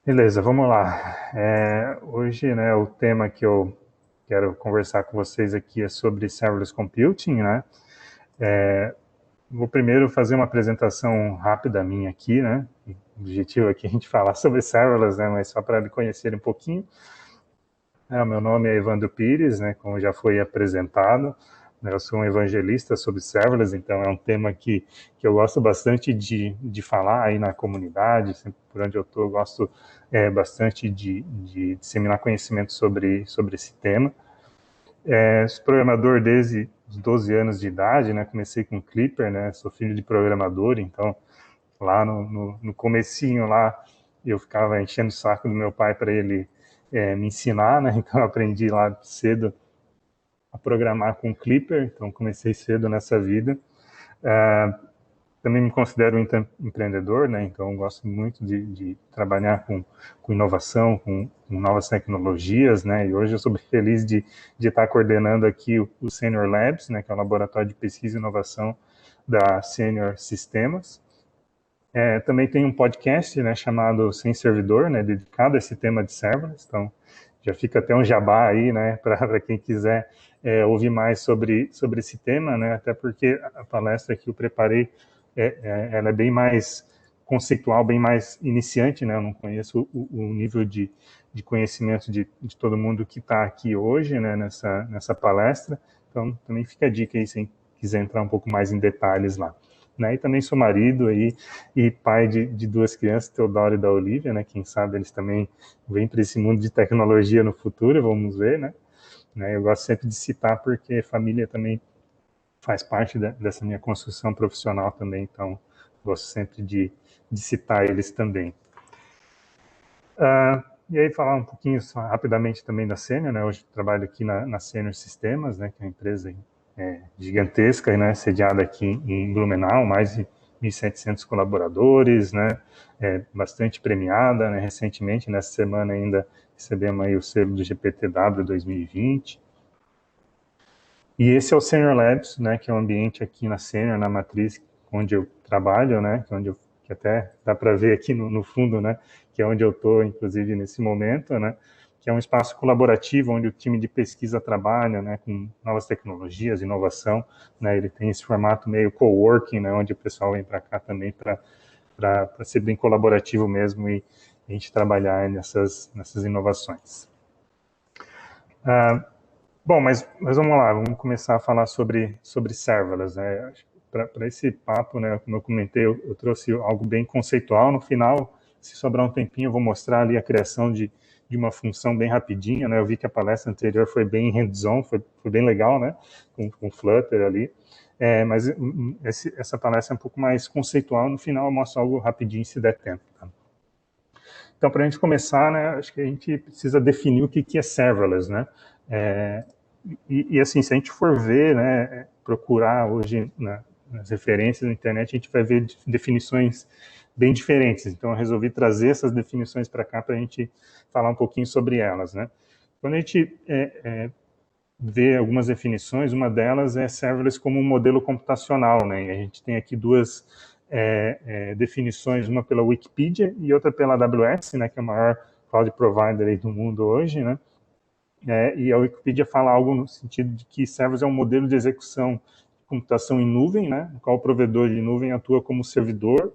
Beleza, vamos lá. Hoje, né, o tema que eu quero conversar com vocês aqui é sobre serverless computing, né? Vou primeiro fazer uma apresentação rápida minha aqui, né? O objetivo aqui é a gente falar sobre serverless, né? Mas só para me conhecer um pouquinho. Meu nome é Evandro Pires, né? Como já foi apresentado, né, eu sou um evangelista sobre serverless, então é um tema que eu gosto bastante de falar aí na comunidade, sempre por onde eu estou, eu gosto bastante de disseminar conhecimento sobre esse tema. Sou programador desde os 12 anos de idade, né? Comecei com Clipper, né? Sou filho de programador, então lá no comecinho lá eu ficava enchendo o saco do meu pai para ele me ensinar, né? Então eu aprendi lá cedo a programar com Clipper, então comecei cedo nessa vida. Também me considero um empreendedor, né? Então gosto muito de trabalhar com inovação, com novas tecnologias, né? E hoje eu sou bem feliz de estar coordenando aqui o Senior Labs, né? Que é o laboratório de pesquisa e inovação da Senior Sistemas. Também tem um podcast, né, chamado Sem Servidor, né, dedicado a esse tema de serverless. Então, já fica até um jabá aí, né, para quem quiser ouvir mais sobre esse tema, né, até porque a palestra que eu preparei, ela é bem mais conceitual, bem mais iniciante, né, eu não conheço o nível de conhecimento de todo mundo que está aqui hoje, né, nessa palestra. Então, também fica a dica aí, se quiser entrar um pouco mais em detalhes lá. Né? E também sou marido aí e pai de duas crianças, Teodoro e da Olivia, né? Quem sabe eles também vêm para esse mundo de tecnologia no futuro, vamos ver, né? Eu gosto sempre de citar porque família também faz parte dessa minha construção profissional também, então gosto sempre de citar eles também. E aí falar um pouquinho rapidamente também da Senior, né? Hoje eu trabalho aqui na Senior Sistemas, né? Que é uma empresa gigantesca, né? Sediada aqui em Blumenau, mais de 1.700 colaboradores, né? Bastante premiada, né? Recentemente, nessa semana ainda recebemos aí o selo do GPTW 2020. E esse é o Senior Labs, né? Que é um ambiente aqui na Senior, na matriz, onde eu trabalho, né? Que até dá para ver aqui no fundo, né? Que é onde eu estou, inclusive, nesse momento, né? Que é um espaço colaborativo onde o time de pesquisa trabalha, né? Com novas tecnologias, inovação, né? Ele tem esse formato meio coworking, né? Onde o pessoal vem para cá também para ser bem colaborativo mesmo e a gente trabalhar nessas inovações. Bom, mas vamos lá, vamos começar a falar sobre serverless, né? Para esse papo, né, como eu comentei, eu trouxe algo bem conceitual. No final, se sobrar um tempinho, eu vou mostrar ali a criação de uma função bem rapidinha, né? Eu vi que a palestra anterior foi bem hands-on, foi bem legal, né? Com Flutter ali. Mas essa palestra é um pouco mais conceitual. No final, eu mostro algo rapidinho, se der tempo. Tá? Então, para a gente começar, né, acho que a gente precisa definir o que é serverless, né? É, assim, se a gente for ver, né, procurar hoje nas referências na internet, a gente vai ver definições bem diferentes. Então, eu resolvi trazer essas definições para cá para a gente falar um pouquinho sobre elas, né? Quando a gente vê algumas definições, uma delas é serverless como um modelo computacional, né? E a gente tem aqui duas definições, uma pela Wikipedia e outra pela AWS, né, que é o maior cloud provider aí do mundo hoje, né? E a Wikipedia fala algo no sentido de que serverless é um modelo de execução de computação em nuvem, né, no qual o provedor de nuvem atua como servidor,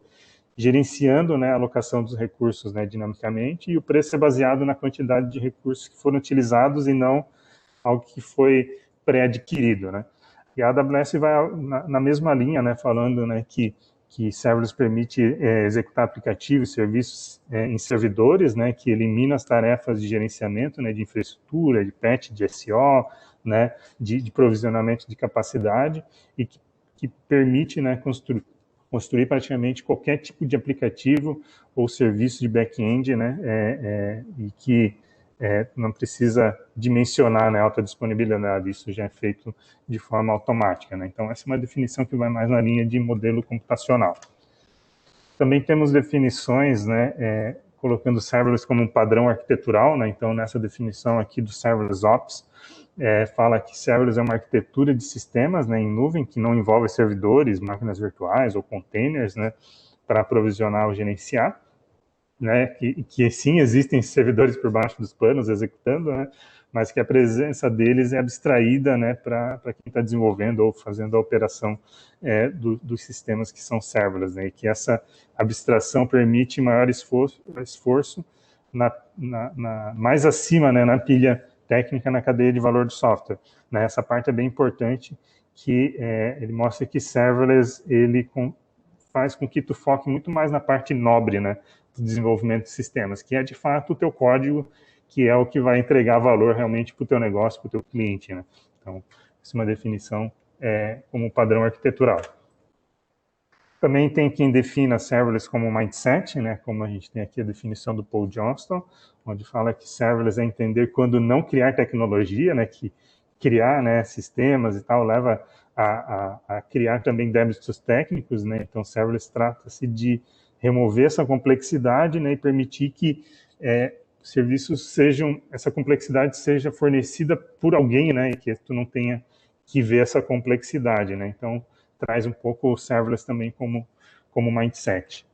gerenciando, né, a alocação dos recursos, né, dinamicamente, e o preço é baseado na quantidade de recursos que foram utilizados e não algo que foi pré-adquirido, né. E a AWS vai na mesma linha, né, falando, né, que serverless permite executar aplicativos e serviços em servidores, né, que elimina as tarefas de gerenciamento, né, de infraestrutura, de patch, de SO, né, de provisionamento de capacidade e que permite, né, construir praticamente qualquer tipo de aplicativo ou serviço de back-end, né, e que não precisa dimensionar, né, alta disponibilidade, isso já é feito de forma automática, né? Então, essa é uma definição que vai mais na linha de modelo computacional. Também temos definições, né, colocando serverless como um padrão arquitetural, né? Então, nessa definição aqui do serverless ops, fala que serverless é uma arquitetura de sistemas, né, em nuvem que não envolve servidores, máquinas virtuais ou containers, né, para aprovisionar ou gerenciar. né, que sim existem servidores por baixo dos panos executando, né, mas que a presença deles é abstraída, né, para quem está desenvolvendo ou fazendo a operação dos sistemas que são serverless, né, e que essa abstração permite maior esforço mais acima, né, na pilha técnica, na cadeia de valor do software. Né, essa parte é bem importante, que ele mostra que serverless ele faz com que tu foque muito mais na parte nobre, né, do desenvolvimento de sistemas, que é de fato o teu código, que é o que vai entregar valor realmente para o teu negócio, para o teu cliente, né? Então, isso é uma definição como padrão arquitetural. Também tem quem defina serverless como mindset, né? Como a gente tem aqui a definição do Paul Johnston, onde fala que serverless é entender quando não criar tecnologia, né? Que criar, né, sistemas e tal leva a criar também débitos técnicos, né? Então, serverless trata-se de remover essa complexidade, né, e permitir que serviços essa complexidade seja fornecida por alguém, né, e que tu não tenha que ver essa complexidade, né? Então, traz um pouco o serverless também como mindset.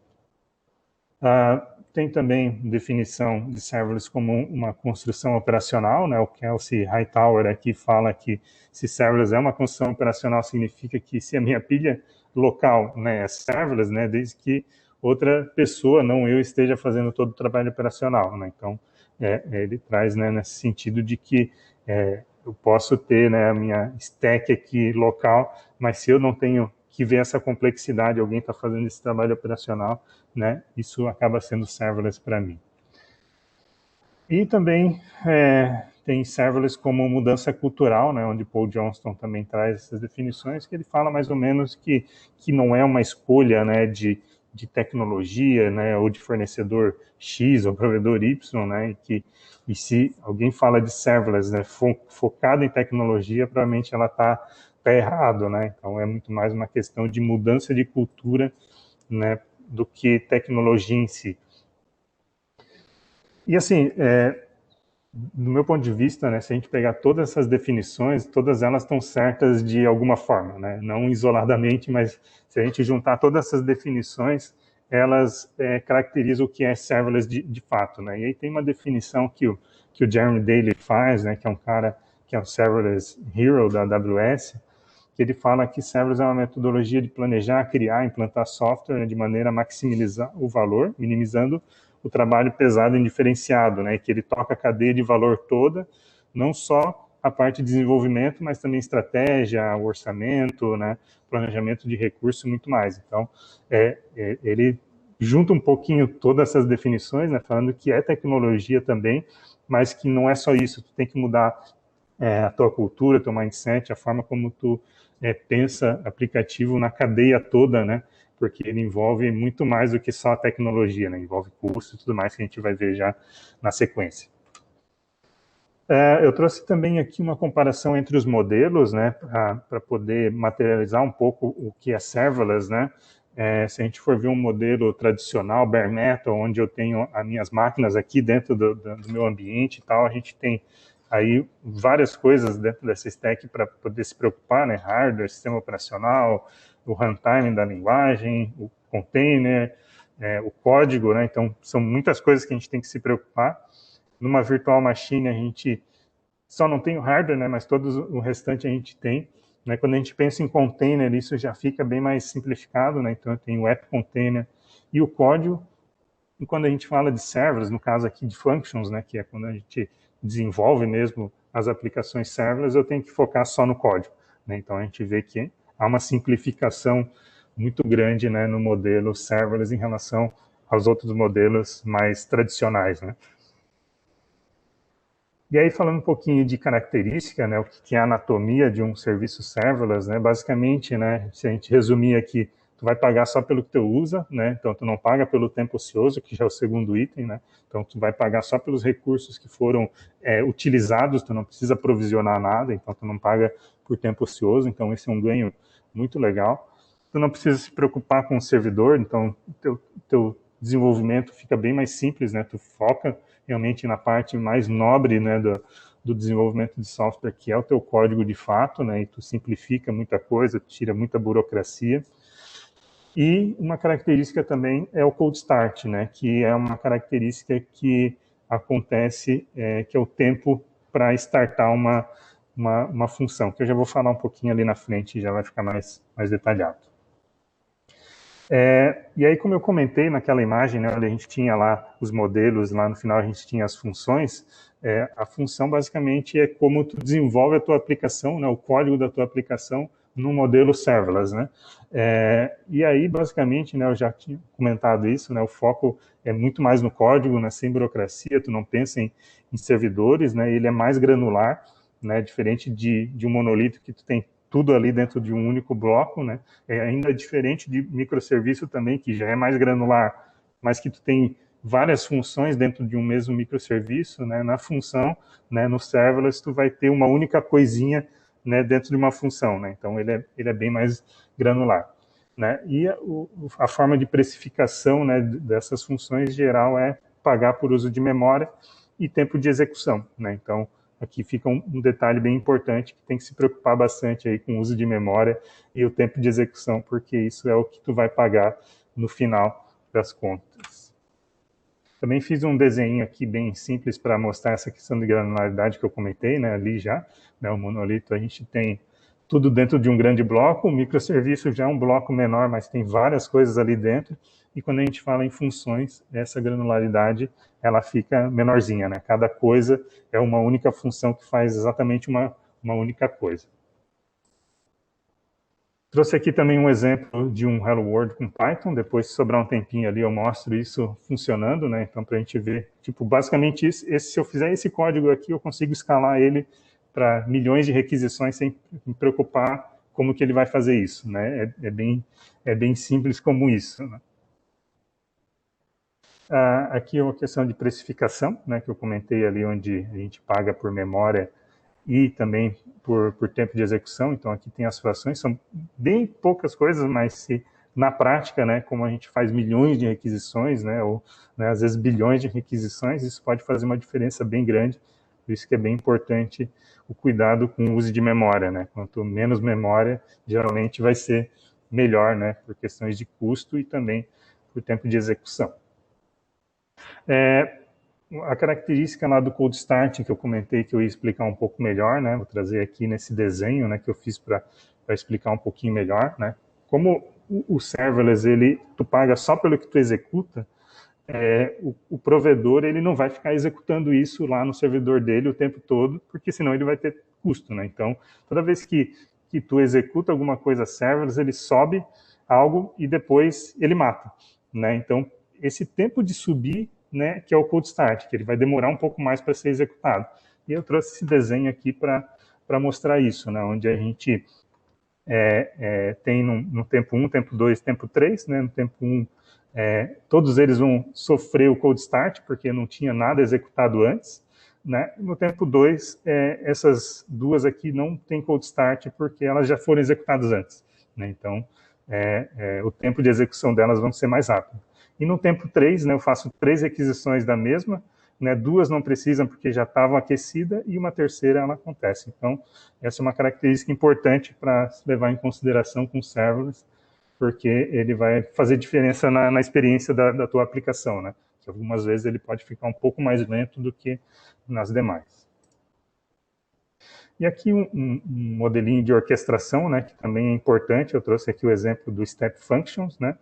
Tem também definição de serverless como uma construção operacional, né? O Kelsey Hightower aqui fala que se serverless é uma construção operacional, significa que se a minha pilha local, né, é serverless, né, desde que outra pessoa, não eu, esteja fazendo todo o trabalho operacional, né? Então, ele traz, né, nesse sentido de que eu posso ter, né, a minha stack aqui local, mas se eu não tenho que ver essa complexidade, alguém está fazendo esse trabalho operacional, né, isso acaba sendo serverless para mim. E também tem serverless como mudança cultural, né, onde Paul Johnston também traz essas definições, que ele fala mais ou menos que não é uma escolha, né, de tecnologia, né, ou de fornecedor X ou provedor Y, né, e se alguém fala de serverless, né, focado em tecnologia, provavelmente ela está errado, né, então é muito mais uma questão de mudança de cultura, né, do que tecnologia em si. E assim, do meu ponto de vista, né, se a gente pegar todas essas definições, todas elas estão certas de alguma forma, né, não isoladamente, mas se a gente juntar todas essas definições, elas caracterizam o que é serverless de fato, né, e aí tem uma definição que o Jeremy Daly faz, né, que é um cara que é um serverless hero da AWS, que ele fala que serverless é uma metodologia de planejar, criar, implantar software, né, de maneira a maximizar o valor, minimizando o trabalho pesado e indiferenciado, né, que ele toca a cadeia de valor toda, não só a parte de desenvolvimento, mas também estratégia, orçamento, né, planejamento de recursos e muito mais. Então, ele junta um pouquinho todas essas definições, né, falando que é tecnologia também, mas que não é só isso, tu tem que mudar a tua cultura, teu mindset, a forma como tu pensa aplicativo na cadeia toda, né? Porque ele envolve muito mais do que só a tecnologia, né? Envolve custo e tudo mais que a gente vai ver já na sequência. Eu trouxe também aqui uma comparação entre os modelos, né? Para poder materializar um pouco o que é serverless, né? Se a gente for ver um modelo tradicional, bare metal, onde eu tenho as minhas máquinas aqui dentro do meu ambiente e tal, a gente tem aí várias coisas dentro dessa stack para poder se preocupar, né? Hardware, sistema operacional, o runtime da linguagem, o container, o código, né? Então, são muitas coisas que a gente tem que se preocupar. Numa virtual machine, a gente só não tem o hardware, né? Mas todo o restante a gente tem. Né? Quando a gente pensa em container, isso já fica bem mais simplificado, né? Então, eu tenho o app container e o código. E quando a gente fala de serverless, no caso aqui de functions, né, que é quando a gente desenvolve mesmo as aplicações serverless, eu tenho que focar só no código. Né? Então a gente vê que há uma simplificação muito grande, né, no modelo serverless em relação aos outros modelos mais tradicionais. Né? E aí, falando um pouquinho de característica, né, o que é a anatomia de um serviço serverless, né, basicamente, né, se a gente resumir aqui, tu vai pagar só pelo que tu usa, né, então tu não paga pelo tempo ocioso, que já é o segundo item, né, então tu vai pagar só pelos recursos que foram utilizados, tu não precisa provisionar nada, então tu não paga por tempo ocioso, então esse é um ganho muito legal. Tu não precisa se preocupar com o servidor, então teu desenvolvimento fica bem mais simples, né, tu foca realmente na parte mais nobre, né, do desenvolvimento de software, que é o teu código de fato, né, e tu simplifica muita coisa, tira muita burocracia. E uma característica também é o cold start, né, que é uma característica que acontece, que é o tempo para startar uma função, que eu já vou falar um pouquinho ali na frente e já vai ficar mais detalhado. E aí, como eu comentei naquela imagem, né, onde a gente tinha lá os modelos, lá no final a gente tinha as funções, a função basicamente é como tu desenvolve a tua aplicação, né, o código da tua aplicação no modelo serverless, né? E aí, basicamente, né, eu já tinha comentado isso, né, o foco é muito mais no código, né, sem burocracia, tu não pensa em servidores, né, ele é mais granular, né, diferente de um monolito que tu tem tudo ali dentro de um único bloco, né? Ainda diferente de microserviço também, que já é mais granular, mas que tu tem várias funções dentro de um mesmo microserviço, né? Na função, né, no serverless, tu vai ter uma única coisinha, né, dentro de uma função, né? Então, ele é bem mais granular. Né? E a forma de precificação, né, dessas funções em geral é pagar por uso de memória e tempo de execução. Né? Então, aqui fica um detalhe bem importante que tem que se preocupar bastante aí com o uso de memória e o tempo de execução, porque isso é o que tu vai pagar no final das contas. Também fiz um desenho aqui bem simples para mostrar essa questão de granularidade que eu comentei, né, ali já, né, o monolito a gente tem tudo dentro de um grande bloco, o microserviço já é um bloco menor, mas tem várias coisas ali dentro, e quando a gente fala em funções, essa granularidade, ela fica menorzinha, né? Cada coisa é uma única função que faz exatamente uma única coisa. Trouxe aqui também um exemplo de um Hello World com Python, depois se sobrar um tempinho ali eu mostro isso funcionando, né? Então para a gente ver, tipo, basicamente isso, se eu fizer esse código aqui, eu consigo escalar ele para milhões de requisições sem me preocupar como que ele vai fazer isso, né? É bem simples como isso, né? Aqui é uma questão de precificação, né, que eu comentei ali, onde a gente paga por memória e também por tempo de execução. Então, aqui tem as frações, são bem poucas coisas, mas se na prática, né, como a gente faz milhões de requisições, né, ou né, às vezes bilhões de requisições, isso pode fazer uma diferença bem grande. Por isso que é bem importante o cuidado com o uso de memória, né? Quanto menos memória, geralmente vai ser melhor, né, por questões de custo e também por tempo de execução. A característica lá do cold start que eu comentei que eu ia explicar um pouco melhor, né? Vou trazer aqui nesse desenho, né, que eu fiz para explicar um pouquinho melhor, né? Como o serverless tu paga só pelo que tu executa, o provedor ele não vai ficar executando isso lá no servidor dele o tempo todo, porque senão ele vai ter custo, né? Então, toda vez que tu executa alguma coisa serverless, ele sobe algo e depois ele mata, né? Então, esse tempo de subir, né, que é o cold start, que ele vai demorar um pouco mais para ser executado. E eu trouxe esse desenho aqui para mostrar isso, né, onde a gente tem no tempo 1, tempo 2, tempo 3, né, no tempo 1, todos eles vão sofrer o cold start, porque não tinha nada executado antes, né? No tempo 2, essas duas aqui não tem cold start, porque elas já foram executadas antes, né? Então, o tempo de execução delas vão ser mais rápido. E no tempo 3, né, eu faço 3 requisições da mesma, né, 2 não precisam porque já estavam aquecidas e uma terceira ela acontece. Então, essa é uma característica importante para se levar em consideração com serverless, porque ele vai fazer diferença na experiência da tua aplicação, né? Que algumas vezes ele pode ficar um pouco mais lento do que nas demais. E aqui um modelinho de orquestração, né, que também é importante. Eu trouxe aqui o exemplo do Step Functions, né,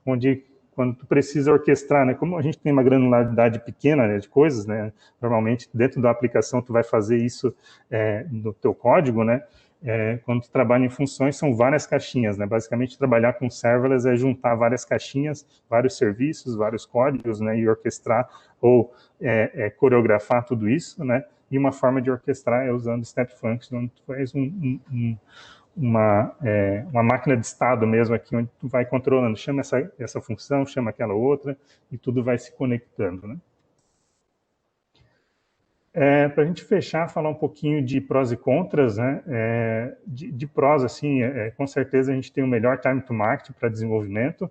onde quando tu precisa orquestrar, né, como a gente tem uma granularidade pequena, né, de coisas, né, normalmente dentro da aplicação tu vai fazer isso no teu código, né, quando tu trabalha em funções são várias caixinhas, né, basicamente trabalhar com serverless é juntar várias caixinhas, vários serviços, vários códigos, né, e orquestrar ou coreografar tudo isso, né, e uma forma de orquestrar é usando Step Function, onde tu faz uma máquina de estado mesmo aqui, onde tu vai controlando, chama essa função, chama aquela outra, e tudo vai se conectando, né? Para a gente fechar, falar um pouquinho de prós e contras, né? De prós, assim, com certeza a gente tem o melhor time to market para desenvolvimento.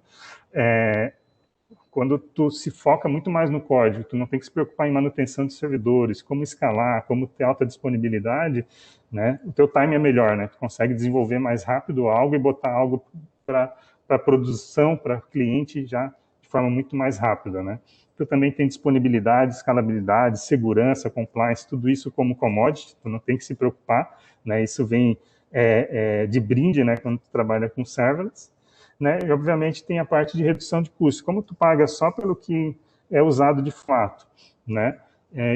Quando tu se foca muito mais no código, tu não tem que se preocupar em manutenção de servidores, como escalar, como ter alta disponibilidade, né? O teu time é melhor, né? Tu consegue desenvolver mais rápido algo e botar algo para para produção, para cliente, já de forma muito mais rápida, né? Tu também tem disponibilidade, escalabilidade, segurança, compliance, tudo isso como commodity, tu não tem que se preocupar, né? Isso vem de brinde, né? Quando tu trabalha com serverless, né? E obviamente tem a parte de redução de custos. Como tu paga só pelo que é usado de fato, né?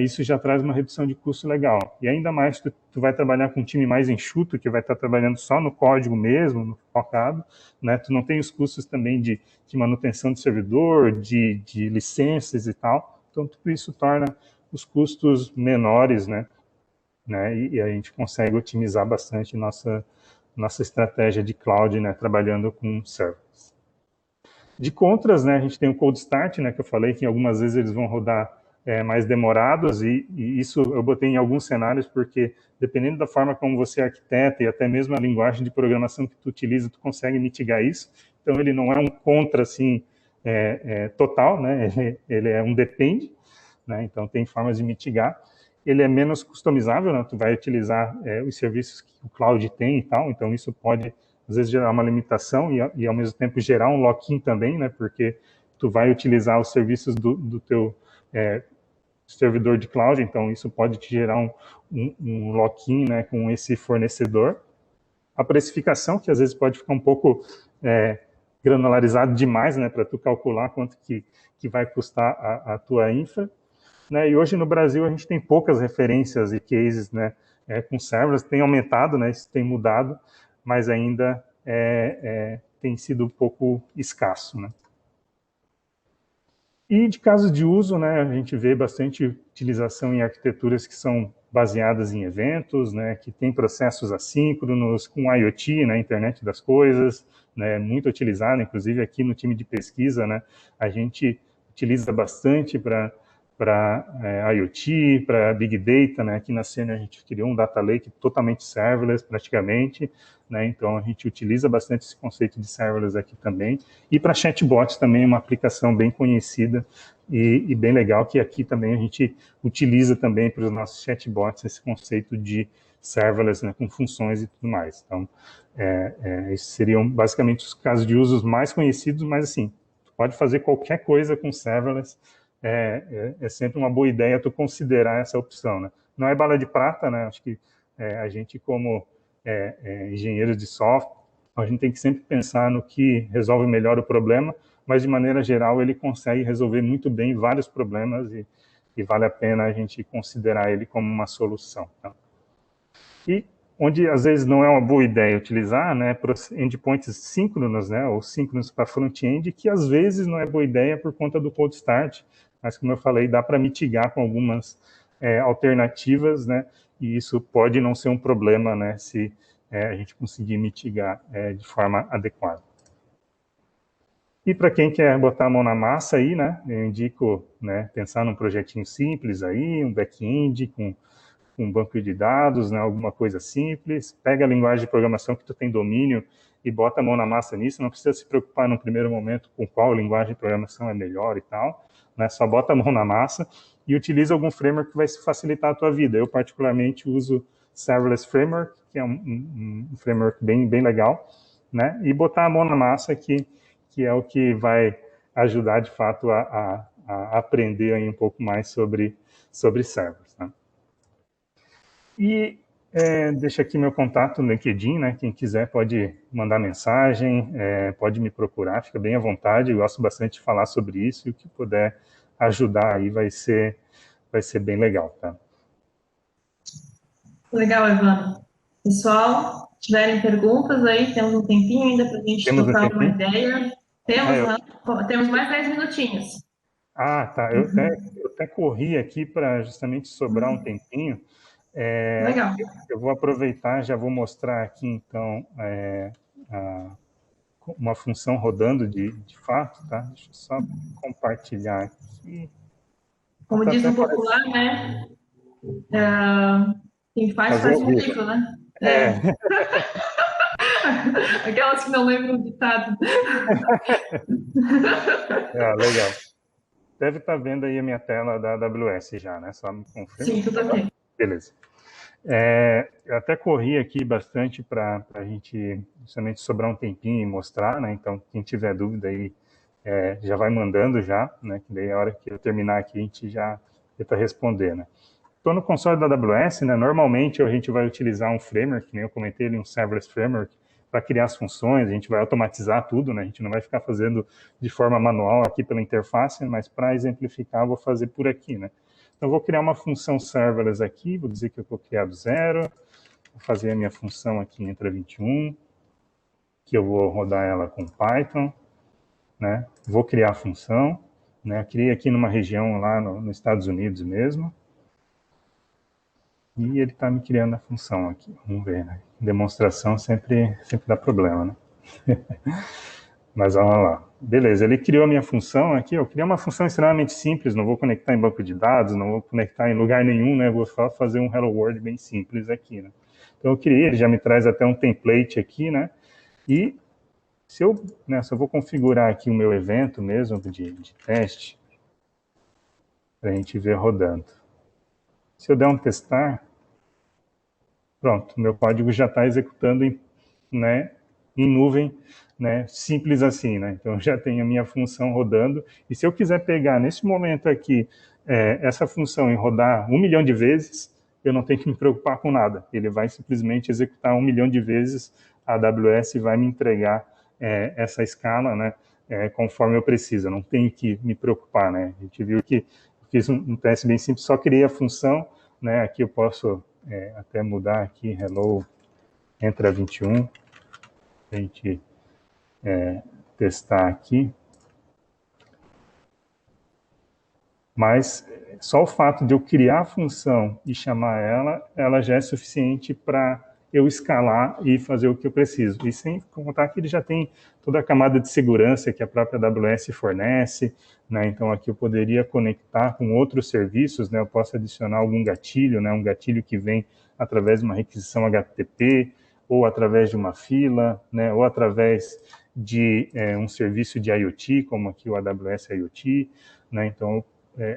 Isso já traz uma redução de custo legal. E ainda mais, tu vai trabalhar com um time mais enxuto, que vai estar trabalhando só no código mesmo, no focado, né? Tu não tem os custos também de manutenção de servidor, de licenças e tal. Então, tudo isso torna os custos menores, né? E a gente consegue otimizar bastante nossa estratégia de cloud, né? Trabalhando com servers. De contras, né, a gente tem o cold start, né, que eu falei que algumas vezes eles vão rodar mais demorados, e isso eu botei em alguns cenários, porque dependendo da forma como você arquiteta e até mesmo a linguagem de programação que tu utiliza, tu consegue mitigar isso. Então, ele não é um contra, assim, total, né, ele é um depende, né, então tem formas de mitigar. Ele é menos customizável, né, tu vai utilizar os serviços que o cloud tem e tal, então isso pode às vezes gerar uma limitação e ao mesmo tempo gerar um lock-in também, né? Porque tu vai utilizar os serviços do teu servidor de cloud, então isso pode te gerar um lock-in, né, com esse fornecedor. A precificação, que às vezes pode ficar um pouco granularizado demais, né, para tu calcular quanto que vai custar a tua infra. Né? E hoje no Brasil a gente tem poucas referências e cases, né, com servers, tem aumentado, né, isso tem mudado, mas ainda tem sido um pouco escasso, né? E de casos de uso, né, a gente vê bastante utilização em arquiteturas que são baseadas em eventos, né, que tem processos assíncronos, com IoT, né, Internet das Coisas, né, muito utilizado, inclusive aqui no time de pesquisa, né, a gente utiliza bastante para IoT, para Big Data, né? Aqui na Sênior a gente criou um Data Lake totalmente serverless, praticamente, né? Então a gente utiliza bastante esse conceito de serverless aqui também. E para chatbots também, uma aplicação bem conhecida e bem legal, que aqui também a gente utiliza também para os nossos chatbots esse conceito de serverless, né? Com funções e tudo mais. Então, esses seriam basicamente os casos de usos mais conhecidos, mas assim, tu pode fazer qualquer coisa com serverless, é sempre uma boa ideia tu considerar essa opção, né? Não é bala de prata, né? Acho que a gente, como engenheiros de software, a gente tem que sempre pensar no que resolve melhor o problema, mas de maneira geral ele consegue resolver muito bem vários problemas e vale a pena a gente considerar ele como uma solução. Tá? E onde às vezes não é uma boa ideia utilizar, né, endpoints síncronos, né, ou síncronos para front-end, que às vezes não é boa ideia por conta do cold start, mas como eu falei, dá para mitigar com algumas alternativas, né, e isso pode não ser um problema, né, se a gente conseguir mitigar de forma adequada. E para quem quer botar a mão na massa aí, né, eu indico, né, pensar num projetinho simples aí, um back-end com um banco de dados, né, alguma coisa simples, pega a linguagem de programação que tu tem domínio e bota a mão na massa nisso, não precisa se preocupar no primeiro momento com qual linguagem de programação é melhor e tal, né, só bota a mão na massa e utiliza algum framework que vai facilitar a tua vida. Eu particularmente uso Serverless Framework, que é um framework bem legal, né, e botar a mão na massa que é o que vai ajudar de fato a aprender aí um pouco mais sobre servers, né? E deixa aqui meu contato no LinkedIn, né? Quem quiser pode mandar mensagem, pode me procurar, fica bem à vontade. Eu gosto bastante de falar sobre isso e o que puder ajudar aí vai ser bem legal, tá? Legal, Evandro. Pessoal, tiverem perguntas aí, temos um tempinho ainda para a gente Temos um trocar uma tempinho? ideia. Ah, Temos, né? Temos mais 10 minutinhos. tá. Eu até corri aqui para justamente sobrar um tempinho. Legal. Eu vou aproveitar, já vou mostrar aqui, então, uma função rodando de fato, tá? Deixa eu só compartilhar aqui. Como Tá diz até o popular, aparecendo. né? Quem faz, Fazer faz ao vivo. bonito, né? É, Aquelas que não lembram o ditado. legal. Deve estar vendo aí a minha tela da AWS já, né? Só me confirma. Sim, tudo ok. Beleza. Eu até corri aqui bastante para a gente justamente sobrar um tempinho e mostrar, né? Então, quem tiver dúvida aí, já vai mandando já, né? Que daí a hora que eu terminar aqui, a gente já tenta responder, né? Estou no console da AWS, né? Normalmente a gente vai utilizar um framework, que nem eu comentei ali, um serverless framework, para criar as funções, a gente vai automatizar tudo, né? A gente não vai ficar fazendo de forma manual aqui pela interface, mas para exemplificar, eu vou fazer por aqui, né? Então, eu vou criar uma função serverless aqui, vou dizer que eu vou criar do zero, vou fazer a minha função aqui entra 21, que eu vou rodar ela com Python, né? Vou criar a função, né? Criei aqui numa região lá nos Estados Unidos mesmo, e ele está me criando a função aqui. Vamos ver, né? Demonstração sempre dá problema, né? Mas vamos lá. Beleza, ele criou a minha função aqui. Eu criei uma função extremamente simples, não vou conectar em banco de dados, não vou conectar em lugar nenhum, né? Vou só fazer um Hello World bem simples aqui, né? Então eu criei, ele já me traz até um template aqui, né? E se eu vou configurar aqui o meu evento mesmo de teste, para a gente ver rodando. Se eu der um testar, pronto, meu código já está executando né, em nuvem, né, simples assim, né? Então já tenho a minha função rodando. E se eu quiser pegar nesse momento aqui essa função e rodar 1 milhão de vezes, eu não tenho que me preocupar com nada. Ele vai simplesmente executar 1 milhão de vezes, a AWS vai me entregar essa escala, né, conforme eu preciso. Eu não tenho que me preocupar, né? A gente viu que eu fiz um teste bem simples, só criei a função, né? Aqui eu posso até mudar aqui, hello, entra 21, a gente testar aqui. Mas só o fato de eu criar a função e chamar ela já é suficiente para eu escalar e fazer o que eu preciso. E sem contar que ele já tem toda a camada de segurança que a própria AWS fornece, né? Então aqui eu poderia conectar com outros serviços, né? Eu posso adicionar algum gatilho, né? Um gatilho que vem através de uma requisição HTTP, ou através de uma fila, né? Ou através de um serviço de IoT, como aqui o AWS IoT, né? Então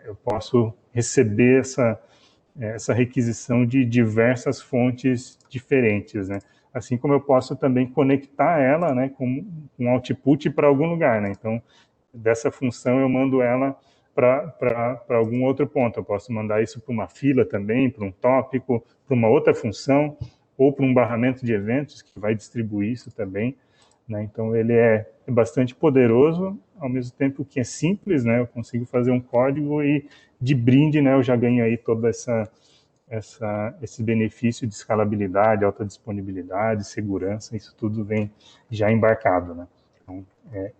eu posso receber essa requisição de diversas fontes diferentes, né? Assim como eu posso também conectar ela, né, com um output para algum lugar, né? Então, dessa função eu mando ela para algum outro ponto. Eu posso mandar isso para uma fila também, para um tópico, para uma outra função, ou para um barramento de eventos que vai distribuir isso também, né? Então, ele é bastante poderoso, ao mesmo tempo que é simples, né? Eu consigo fazer um código e, de brinde, né, eu já ganho aí toda esse benefício de escalabilidade, alta disponibilidade, segurança, isso tudo vem já embarcado, né? Então,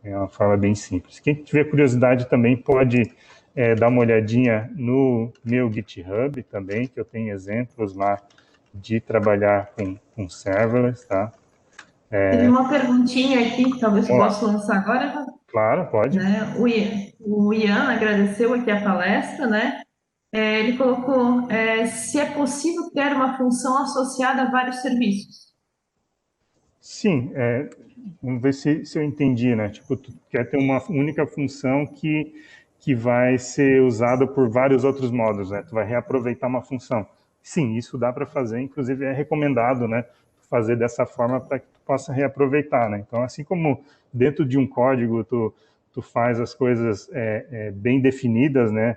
é uma forma bem simples. Quem tiver curiosidade também pode dar uma olhadinha no meu GitHub também, que eu tenho exemplos lá de trabalhar com serverless, tá? Teve uma perguntinha aqui, talvez eu Vamos lá. possa lançar agora, Claro, pode. né? O Ian agradeceu aqui a palestra, né? Ele colocou se é possível criar uma função associada a vários serviços. Sim, vamos ver se eu entendi, né? Tipo, tu quer ter uma única função que vai ser usada por vários outros modos, né? Tu vai reaproveitar uma função. Sim, isso dá para fazer, inclusive é recomendado, né? Fazer dessa forma para que tu possa reaproveitar, né? Então, assim como dentro de um código tu faz as coisas bem definidas, né?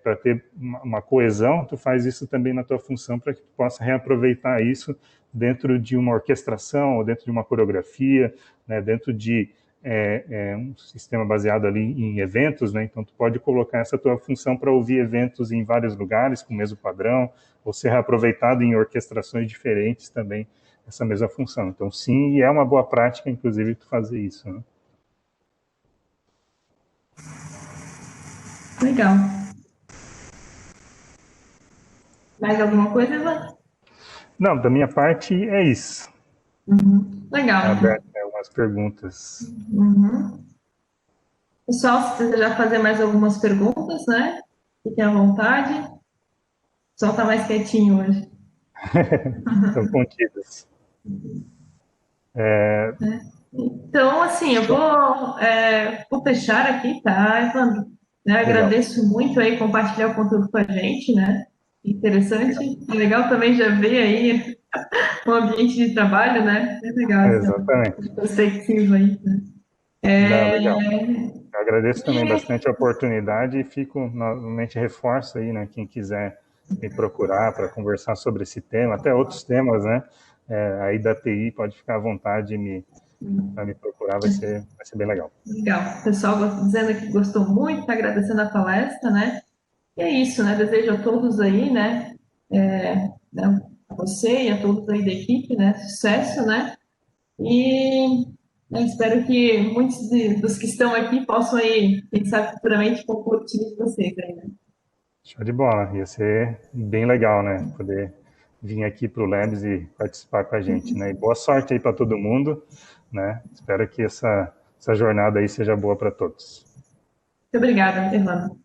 Para ter uma coesão, tu faz isso também na tua função para que tu possa reaproveitar isso dentro de uma orquestração, ou dentro de uma coreografia, né, dentro de um sistema baseado ali em eventos, né, então tu pode colocar essa tua função para ouvir eventos em vários lugares com o mesmo padrão, ou ser reaproveitado em orquestrações diferentes também, essa mesma função. Então sim, e é uma boa prática, inclusive, tu fazer isso, né? Legal. Mais alguma coisa, Ivan? Não, da minha parte é isso. Uhum. Legal, Aberto então. algumas perguntas. Uhum. Pessoal, se desejar fazer mais algumas perguntas, né? Fiquem à vontade. O pessoal está mais quietinho hoje. Estão contidas. Então, assim, eu vou fechar aqui, tá, Evandro? Né, Legal. agradeço muito aí compartilhar o conteúdo com a gente, né? Interessante. É legal também já ver aí o ambiente de trabalho, né? É legal essa Exatamente. perspectiva aí, né? Não, É, legal. Eu agradeço também e bastante a oportunidade e fico, novamente, reforço aí, né, quem quiser me procurar para conversar sobre esse tema, até outros temas, né, aí da TI, pode ficar à vontade para me procurar, vai ser bem legal. legal. O pessoal dizendo que gostou muito, está agradecendo a palestra, né? E é isso, né? Desejo a todos aí, né, a você e a todos aí da equipe, né? Sucesso, né? E espero que muitos dos que estão aqui possam aí, quem sabe futuramente, compor o time de vocês aí, né? Show de bola, ia ser bem legal, né, poder vir aqui para o Labs e participar com a gente, né, e boa sorte aí para todo mundo, né, espero que essa jornada aí seja boa para todos. Muito obrigada, Fernando.